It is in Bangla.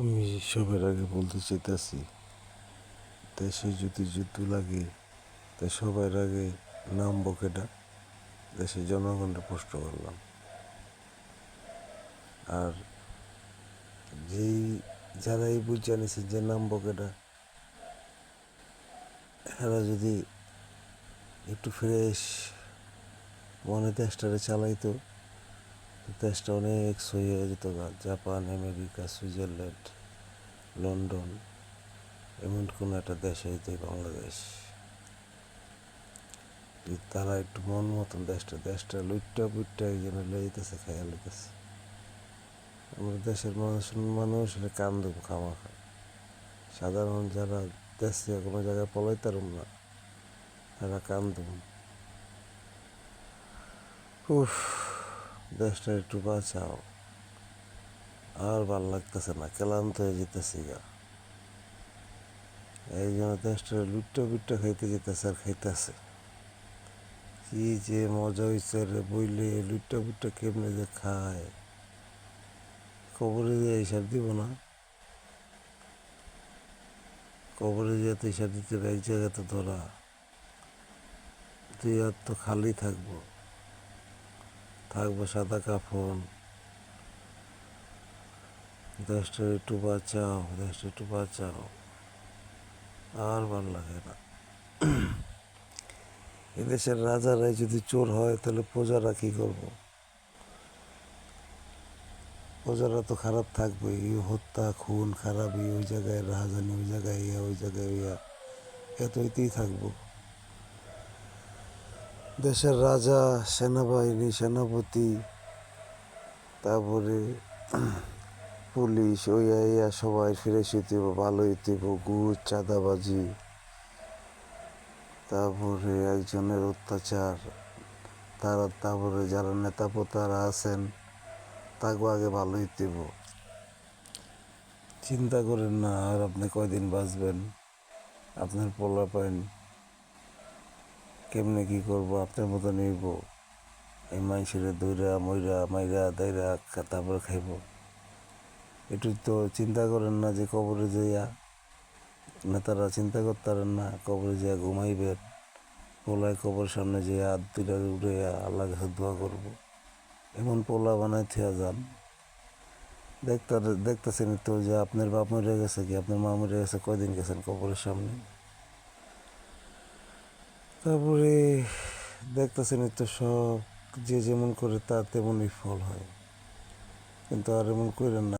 আমি সবার আগে বলতে চাইতেছি, দেশে যদি যুদ্ধ লাগে তাই সবার আগে নামবো কেটা? দেশের জনগণের প্রশ্ন করলাম। আর যেই যারা এই বুঝ জানিছে যে নামবো কেটা, এরা যদি একটু ফ্রেশ মনে দেশটারে চালাইতো, দেশটা অনেক সই হয়ে যেত গা। জাপান, আমেরিকা, সুইজারল্যান্ড, লন্ডন, এমন কোনো একটা দেশ হইতো বাংলাদেশ। তারা একটু মন মতন দেশটা লুইট্টা পুইট্টা একজনে লয়ে যেতেছে, খেয়াল হইতেছে। আমরা দেশের মানুষ এটা কান দেবো খামাখা। সাধারণ যারা দেশ থেকে কোনো জায়গায় পলাইতারুম না, তারা কান দেবো। উফ, দেশটা একটু বাঁচাও। আর ভাল লাগতেছে না, ক্লান্ত হয়ে যেতেছি গা। এই জন্য দেশটা লুট্টা পুট্টা খাইতে যেতেছে আর খাইতেছে। কি যে মজা হয়েছে রে বইলে, লুট্টা পুট্টা কেমনে যে খায়। কবরে যে হিসাব দিব না, কবরে যে তো হিসাব দিতে হবে এক জায়গাতে ধরা। তুই আর তো খালি থাকবো সাদা কাফন। দেশটা একটু বাঁচাও, দেশটা একটু বাঁচাও। আর ভাল লাগে না। এদেশের রাজারাই যদি চোর হয় তাহলে প্রজারা কি করবো? প্রজারা তো খারাপ থাকবে। হত্যা খুন খারাপই, ওই জায়গায় রাহাজানি, ওই জায়গায় ইয়া, ওই জায়গায় ইয়া, এত হইতেই থাকবো। দেশের রাজা, সেনাবাহিনী, সেনাপতি, তারপরে পুলিশ, ওই ইয়া সবাই ফ্রেশ হইতে হইব, ভালো হইতে হইব। ঘুষ, চাঁদাবাজি, তারপরে একজনের অত্যাচার, তারপরে যারা নেতা পোতারা আছেন তাকেও আগে ভালো হইতে হইব। চিন্তা করেন না আর আপনি কয়দিন বাঁচবেন, আপনার পোলাপাইন কেমনে কি করবো, আপনার মতো নিব। এই মানুষের দইরা মইরা মাইরা দাইরা তারপরে খাইব। একটু তো চিন্তা করেন না যে কবরে যাইয়া, নেতারা চিন্তা করতারেন না কবরে যাইয়া ঘুমাইবেন, পোলায় কবর সামনে যেয়ে হাত দুইটা উড়ে আল্লাহ কাছে দোয়া করবো। এমন পোলা বানাই থিয়া যান। দেখতেছেন তো যে আপনার বাপ মরে গেছে, কি আপনার মা মরে গেছে, কয়দিন গেছেন কবরের সামনে। তারপরে দেখতেছেন তো সব যে যেমন করে তার তেমনই ফল হয়। কিন্তু আর এমন করেন না।